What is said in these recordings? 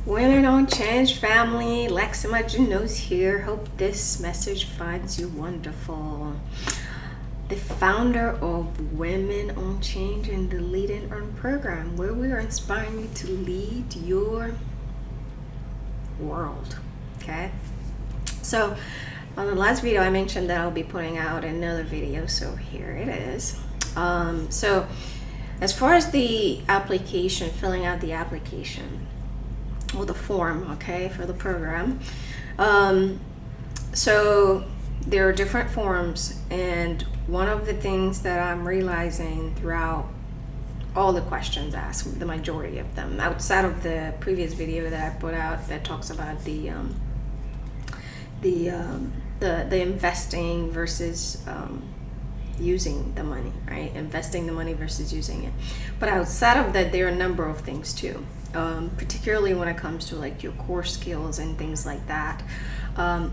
Women on Change family, Lexima Jeanose here. Hope this message finds you wonderful. The founder of Women on Change and the Lead and Earn program, where we are inspiring you to lead your world. Okay? So, on the last video, I mentioned that I'll be putting out another video, so here it is. So, as far as the application, filling out the application, or the form, okay, for the program. So there are different forms, and one of the things that I'm realizing throughout all the questions asked, the majority of them, outside of the previous video that I put out that talks about the investing versus using the money, right? Investing the money versus using it. But outside of that, there are a number of things too. Particularly when it comes to like your core skills and things like that.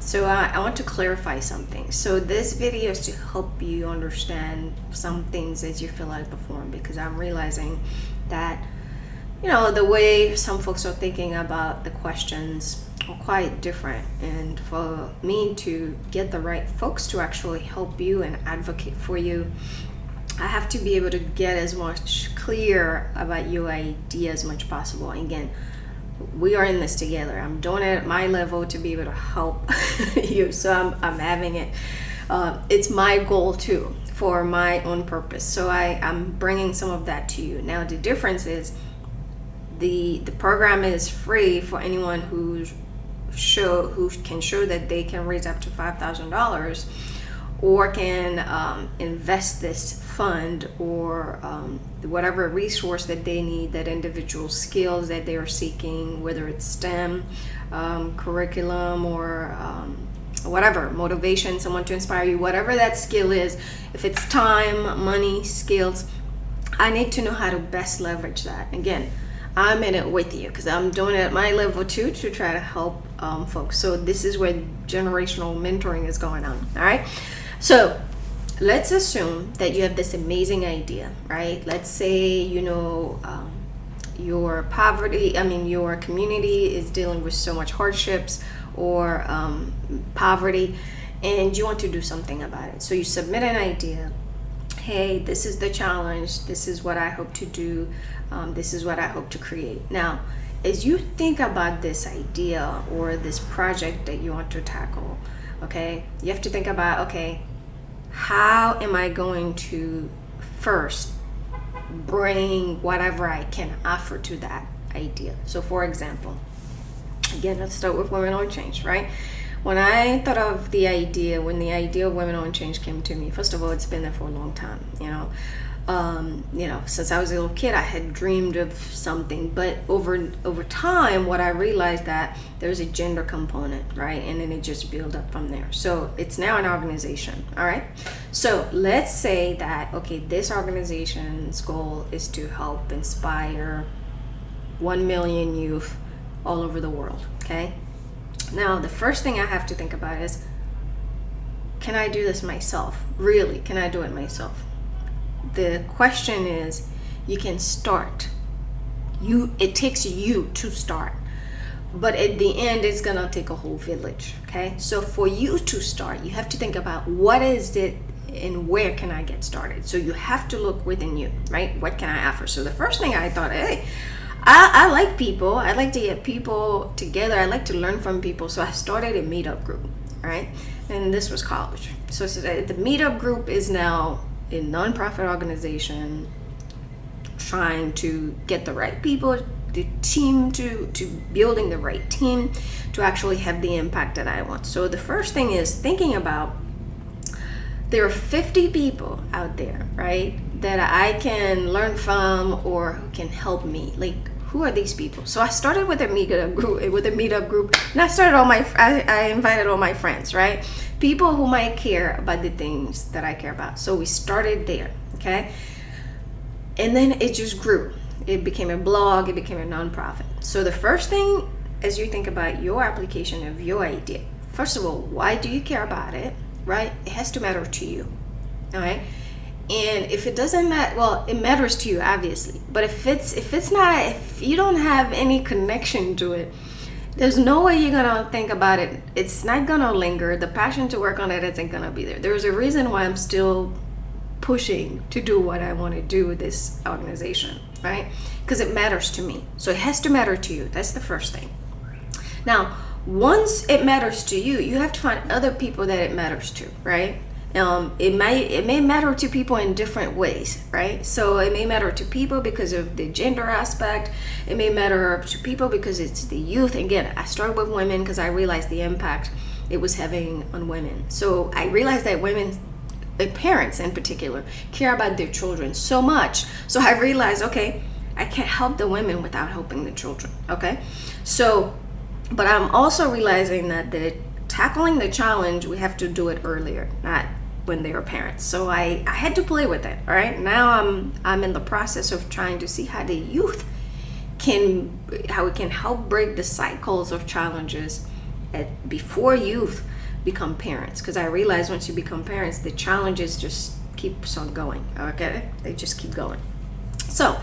So I want to clarify something. So this video is to help you understand some things as you fill out the form, because I'm realizing that, you know, the way some folks are thinking about the questions are quite different. And for me to get the right folks to actually help you and advocate for you, I have to be able to get as much clear about your idea as much possible. Again, we are in this together. I'm doing it at my level to be able to help you. So I'm having it. It's my goal too, for my own purpose. So I'm bringing some of that to you. Now the difference is the program is free for anyone who can show that they can raise up to $5,000. Or can invest this fund or whatever resource that they need, that individual skills that they are seeking, whether it's STEM, curriculum, or whatever, motivation, someone to inspire you, whatever that skill is. If it's time, money, skills, I need to know how to best leverage that. Again, I'm in it with you because I'm doing it at my level too, to try to help folks. So this is where generational mentoring is going on. All right. So let's assume that you have this amazing idea, right? Let's say, you know, your community is dealing with so much hardships or poverty, and you want to do something about it. So you submit an idea. Hey, this is the challenge. This is what I hope to do. This is what I hope to create. Now, as you think about this idea or this project that you want to tackle, okay, you have to think about, okay, how am I going to first bring whatever I can offer to that idea? So for example, again, let's start with Women on Change, right? When I thought of the idea, when the idea of Women on Change came to me, first of all, it's been there for a long time, since I was a little kid, I had dreamed of something, but over time, what I realized that there's a gender component, right? And then it just built up from there. So it's now an organization, all right? So let's say that, okay, this organization's goal is to help inspire 1 million youth all over the world, okay? Now, the first thing I have to think about is, can I do this myself? Really, can I do it myself? The question is, you can start. It takes you to start. But at the end, it's gonna take a whole village, okay? So for you to start, you have to think about what is it and where can I get started? So you have to look within you, right? What can I offer? So the first thing I thought, hey, I like people. I like to get people together. I like to learn from people. So I started a meetup group, right? And this was college. So the meetup group is now a nonprofit organization trying to get the right people, the team to building the right team to actually have the impact that I want. So the first thing is thinking about, there are 50 people out there, right, that I can learn from or who can help me. Like, who are these people? So I started with a meetup group, and I invited all my friends, right? People who might care about the things that I care about. So we started there, okay? And then it just grew. It became a blog, it became a nonprofit. So the first thing, as you think about your application of your idea, first of all, why do you care about it, right? It has to matter to you, all right? And if it doesn't matter, well, it matters to you, obviously. But if you don't have any connection to it, there's no way you're gonna think about it. It's not gonna linger. The passion to work on it isn't gonna be there. There's a reason why I'm still pushing to do what I want to do with this organization, right? Because it matters to me. So it has to matter to you. That's the first thing. Now, once it matters to you, you have to find other people that it matters to, right? It may matter to people in different ways, right? So it may matter to people because of the gender aspect. It may matter to people because it's the youth. Again, I started with women because I realized the impact it was having on women. So I realized that women, parents in particular, care about their children so much. So I realized, okay, I can't help the women without helping the children, okay? So, but I'm also realizing that tackling the challenge, we have to do it earlier, not when they were parents. So I had to play with it. All right, now I'm in the process of trying to see how the youth how we can help break the cycles of challenges before youth become parents. Because I realize once you become parents, the challenges just keeps on going. Okay, they just keep going. So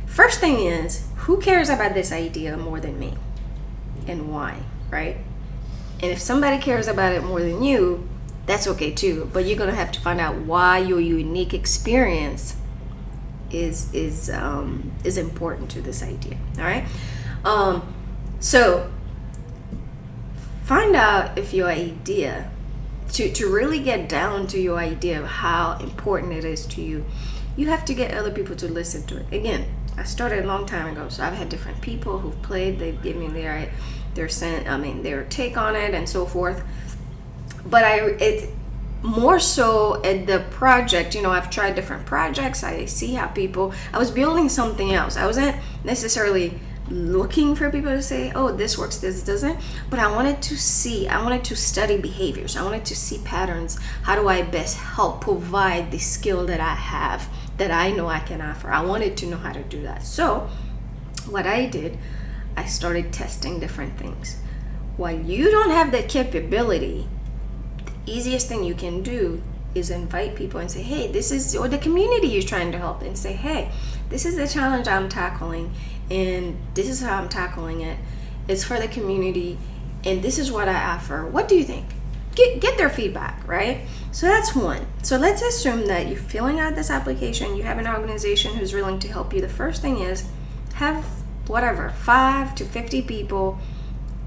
first thing is, who cares about this idea more than me, and why, right? And if somebody cares about it more than you, that's okay too. But you're gonna have to find out why your unique experience is important to this idea. All right. So find out if your idea, to really get down to your idea of how important it is to you, you have to get other people to listen to it. Again, I started a long time ago, so I've had different people who've played. They've given me their take on it and so forth. But it's more so at the project. I've tried different projects. I see how I was building something else. I wasn't necessarily looking for people to say, oh, this works, this doesn't. But I wanted to study behaviors. I wanted to see patterns. How do I best help provide the skill that I have, that I know I can offer? I wanted to know how to do that. So what I did, I started testing different things. While you don't have the capability, the easiest thing you can do is invite people and say, hey, or the community you're trying to help, and say, hey, this is the challenge I'm tackling, and this is how I'm tackling it. It's for the community, and this is what I offer. What do you think? Get their feedback, right? So that's one. So let's assume that you're filling out this application, you have an organization who's willing to help you. The first thing is have 5 to 50 people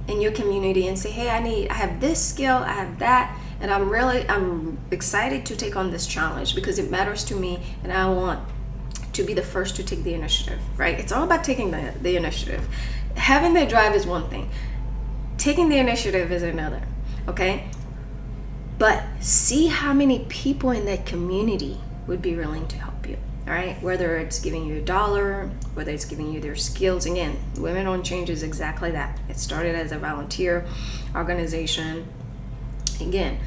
in your community and say, hey, I have this skill, I have that, and I'm excited to take on this challenge because it matters to me, and I want to be the first to take the initiative, right? It's all about taking the initiative. Having the drive is one thing. Taking the initiative is another, okay? But see how many people in that community would be willing to help you, all right? Whether it's giving you $1, whether it's giving you their skills. Again, Women on Change is exactly that. It started as a volunteer organization. Again,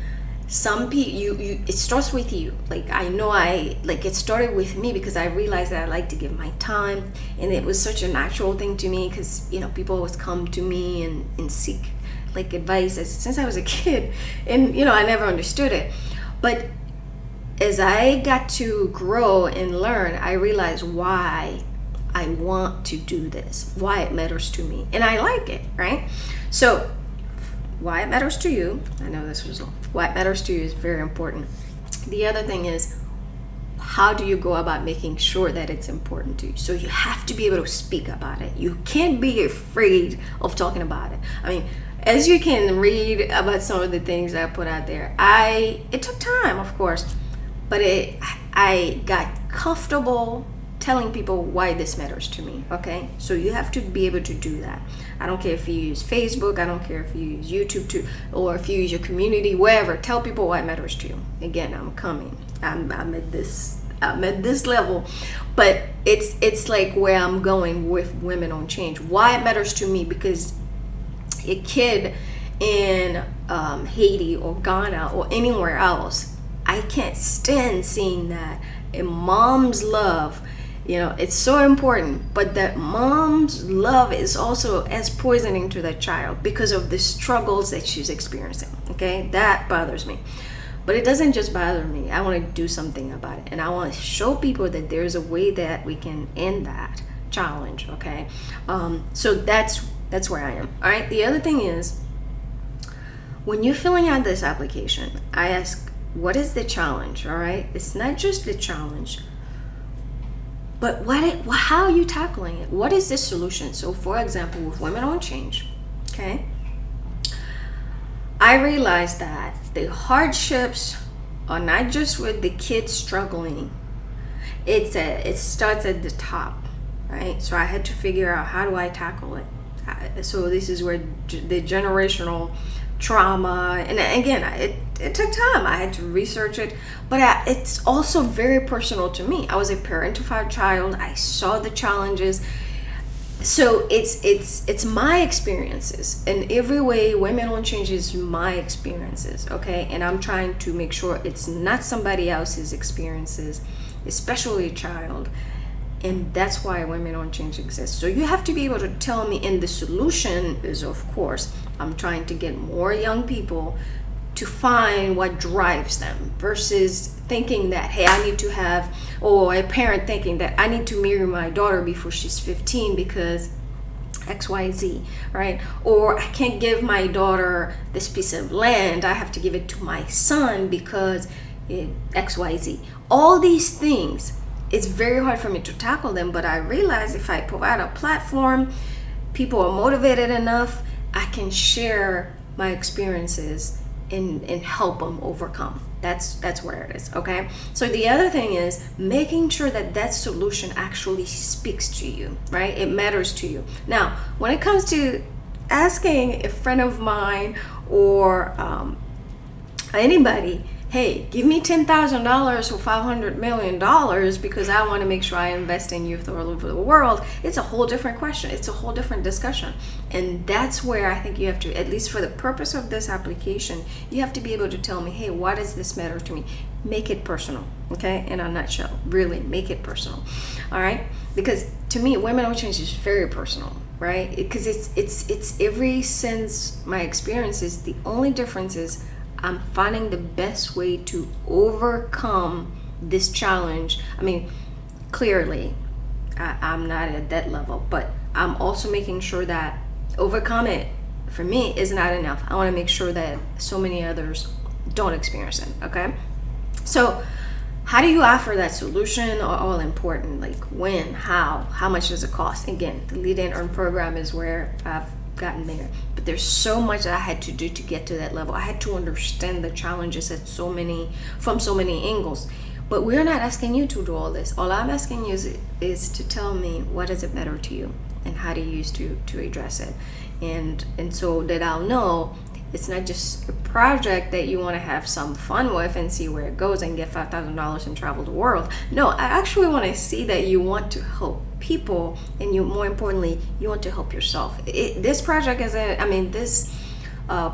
some people, it starts with you. It started with me because I realized that I like to give my time, and it was such a natural thing to me because, people always come to me and seek advice since I was a kid, and I never understood it. But as I got to grow and learn, I realized why I want to do this, why it matters to me, and I like it, right? So why it matters to you, I know this was long. Why it matters to you is very important. The other thing is, how do you go about making sure that it's important to you? So you have to be able to speak about it. You can't be afraid of talking about it. I mean, as you can read about some of the things I put out there, it took time, of course, but I got comfortable telling people why this matters to me, okay? So you have to be able to do that. I don't care if you use Facebook, I don't care if you use YouTube or if you use your community, wherever. Tell people why it matters to you. Again, I'm at this level, but it's like where I'm going with Women on Change. Why it matters to me, because a kid in Haiti or Ghana or anywhere else, I can't stand seeing that a mom's love, it's so important, but that mom's love is also as poisoning to that child because of the struggles that she's experiencing. Okay, that bothers me. But it doesn't just bother me. I want to do something about it. And I want to show people that there's a way that we can end that challenge, okay? So that's where I am. All right, the other thing is, when you're filling out this application, I ask, what is the challenge? All right, it's not just the challenge, but how are you tackling it? What is the solution? So for example, with Women on Change, okay, I realized that the hardships are not just with the kids struggling. It starts at the top, right? So I had to figure out, how do I tackle it? So this is where the generational trauma, and again, it took time. I had to research it, but it's also very personal to me. I was a parentified child. I saw the challenges. So it's my experiences in every way. Women on Change is my experiences, okay? And I'm trying to make sure it's not somebody else's experiences, especially a child. And that's why Women on Change exists. So you have to be able to tell me, and the solution is, of course, I'm trying to get more young people to find what drives them, versus thinking that, hey, I need to have, or a parent thinking that I need to marry my daughter before she's 15 because XYZ, right? Or I can't give my daughter this piece of land, I have to give it to my son because XYZ. All these things, it's very hard for me to tackle them, but I realize if I provide a platform, people are motivated enough, I can share my experiences and help them overcome. That's where it is, okay? So the other thing is making sure that that solution actually speaks to you, right? It matters to you. Now, when it comes to asking a friend of mine or anybody, hey, give me $10,000 or $500 million because I want to make sure I invest in youth all over the world, it's a whole different question. It's a whole different discussion. And that's where I think you have to, at least for the purpose of this application, you have to be able to tell me, hey, why does this matter to me? Make it personal, okay? In a nutshell, really make it personal, all right? Because to me, Women on Change is very personal, right? Because it's every since my experiences, the only difference is I'm finding the best way to overcome this challenge. I mean, clearly, I'm not at that level, but I'm also making sure that overcome it for me is not enough. I want to make sure that so many others don't experience it, okay? So how do you offer that solution are all important. Like when, how much does it cost? Again, the Lead and Earn program is where I've gotten there, but there's so much that I had to do to get to that level. I had to understand the challenges from so many angles. But we're not asking you to do all this. All I'm asking you is to tell me, what does it matter to you and how do you use to address it, and so that I'll know it's not just a project that you want to have some fun with and see where it goes and get $5,000 and travel the world. No, I actually want to see that you want to help people, and you, more importantly, you want to help yourself. This project isn't, this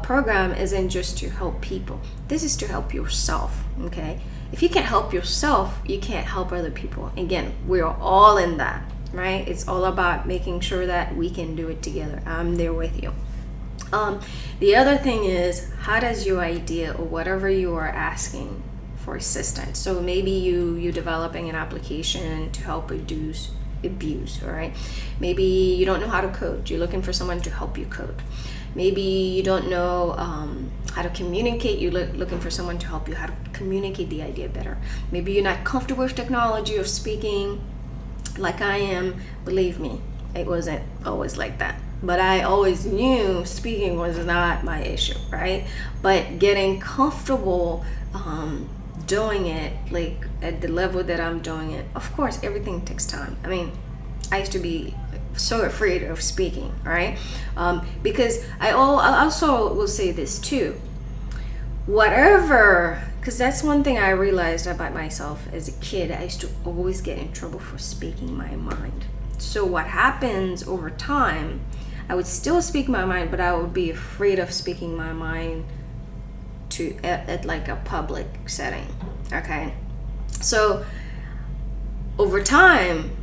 program isn't just to help people. This is to help yourself, okay? If you can't help yourself, you can't help other people. Again, we're all in that, right? It's all about making sure that we can do it together. I'm there with you. The other thing is, how does your idea or whatever you are asking for assistance? So maybe you're developing an application to help reduce abuse, all right? Maybe you don't know how to code. You're looking for someone to help you code. Maybe you don't know how to communicate. You're looking for someone to help you how to communicate the idea better. Maybe you're not comfortable with technology or speaking like I am. Believe me, it wasn't always like that. But I always knew speaking was not my issue, right? But getting comfortable doing it, like at the level that I'm doing it, of course, everything takes time. I mean, I used to be so afraid of speaking, right? Because I also will say this too. Because that's one thing I realized about myself as a kid. I used to always get in trouble for speaking my mind. So what happens over time, I would still speak my mind, but I would be afraid of speaking my mind at like a public setting, okay? So over time,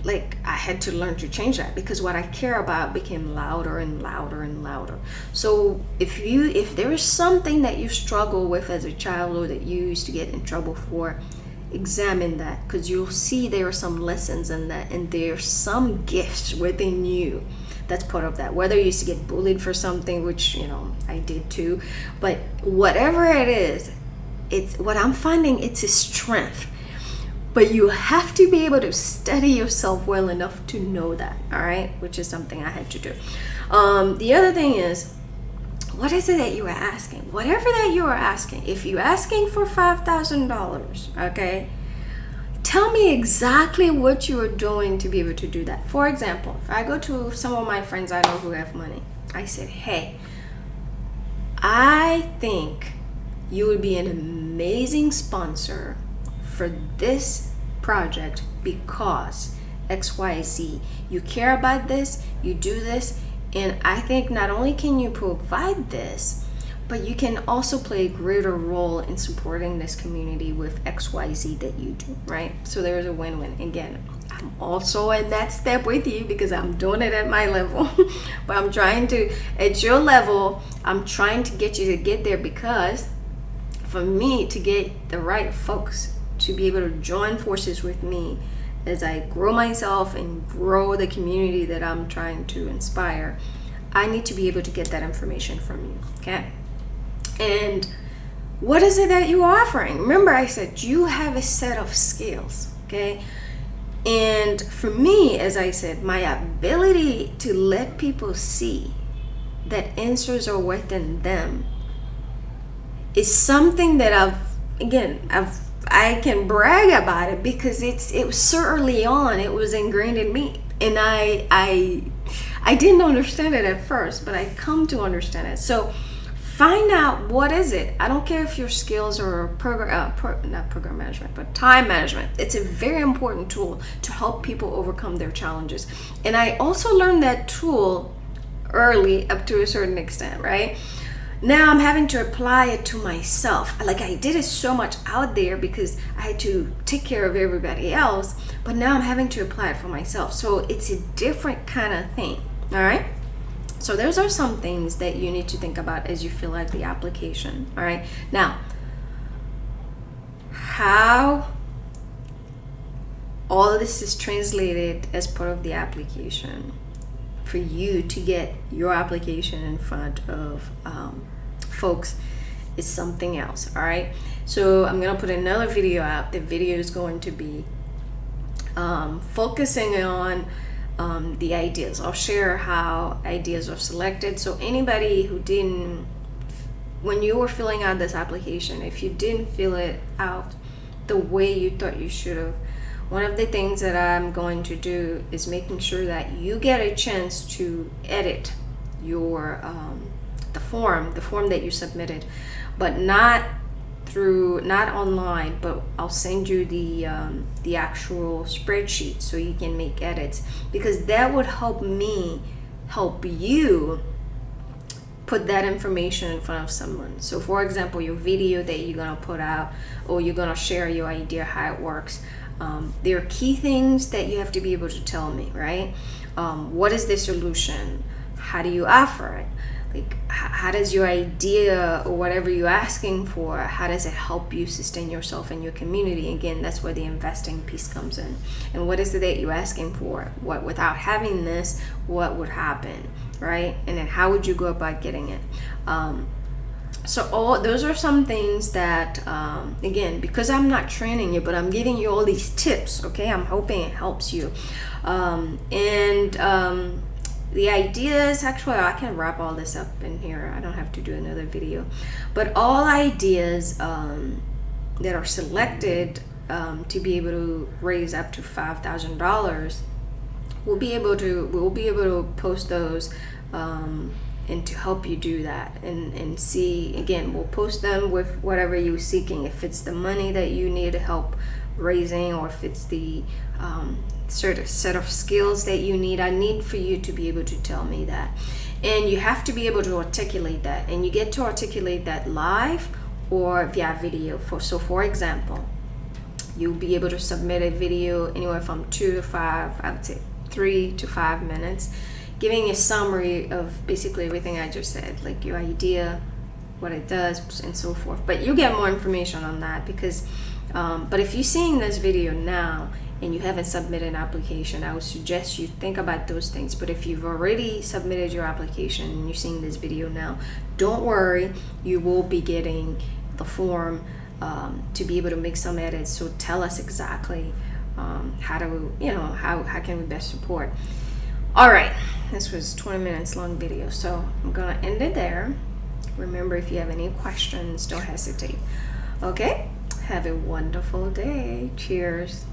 like I had to learn to change that, because what I care about became louder and louder and louder. So if there is something that you struggle with as a child, or that you used to get in trouble for, examine that, because you'll see there are some lessons in that, and there's some gifts within you that's part of that. Whether you used to get bullied for something, which I did too, but whatever it is, it's what I'm finding, it's a strength. But you have to be able to study yourself well enough to know that, all right? Which is something I had to do. The other thing is, what is it that you are asking? Whatever that you are asking, if you're asking for $5,000, okay, tell me exactly what you are doing to be able to do that. For example, if I go to some of my friends I know who have money, I said, hey, I think you would be an amazing sponsor for this project because XYZ. You care about this, you do this, and I think not only can you provide this, but you can also play a greater role in supporting this community with XYZ that you do, right? So there's a win-win. Again, I'm also in that step with you because I'm doing it at my level, but I'm trying to, at your level, I'm trying to get you to get there, because for me to get the right folks to be able to join forces with me as I grow myself and grow the community that I'm trying to inspire, I need to be able to get that information from you, okay? And what is it that you're offering? Remember, I said you have a set of skills, okay? And for me, as I said, my ability to let people see that answers are within them is something that I can brag about it, because it was so early on, it was ingrained in me, and I didn't understand it at first, but I come to understand it. So find out, what is it? I don't care if your skills are not program management, but time management. It's a very important tool to help people overcome their challenges. And I also learned that tool early, up to a certain extent, right? Now I'm having to apply it to myself. Like, I did it so much out there because I had to take care of everybody else, but now I'm having to apply it for myself. So it's a different kind of thing, all right? So those are some things that you need to think about as you fill out the application, all right? Now, how all of this is translated as part of the application for you to get your application in front of folks is something else, all right? So I'm gonna put another video out. The video is going to be focusing on the ideas. I'll share how ideas are selected. So anybody who didn't, when you were filling out this application, if you didn't fill it out the way you thought you should have, one of the things that I'm going to do is making sure that you get a chance to edit your the form that you submitted, but not online, but I'll send you the actual spreadsheet so you can make edits, because that would help me help you put that information in front of someone. So for example, your video that you're gonna put out, or you're gonna share your idea how it works, there are key things that you have to be able to tell me, right? What is the solution? How do you offer it? Like, how does your idea or whatever you're asking for, how does it help you sustain yourself and your community? Again, that's where the investing piece comes in. And what is it that you're asking for? What, without having this, what would happen, right? And then how would you go about getting it? So all those are some things that, again, because I'm not training you, but I'm giving you all these tips, okay? I'm hoping it helps you. The ideas, actually, I can wrap all this up in here. I don't have to do another video. But all ideas that are selected to be able to raise up to $5,000, we'll be able to post those and to help you do that and see. Again, we'll post them with whatever you're seeking, if it's the money that you need help raising, or if it's the sort of set of skills that you need. I need for you to be able to tell me that, and you have to be able to articulate that, and you get to articulate that live or via video. For example, You'll be able to submit a video anywhere from 2 to 5, I would say 3 to 5 minutes, giving a summary of basically everything I just said, like your idea, what it does, and so forth. But you get more information on that because, but if you're seeing this video now and you haven't submitted an application, I would suggest you think about those things. But if you've already submitted your application and you're seeing this video now, don't worry, you will be getting the form to be able to make some edits. So tell us exactly how to, how can we best support. All right, this was 20 minutes long video, so I'm gonna end it there. Remember, if you have any questions, don't hesitate. Okay, have a wonderful day. Cheers.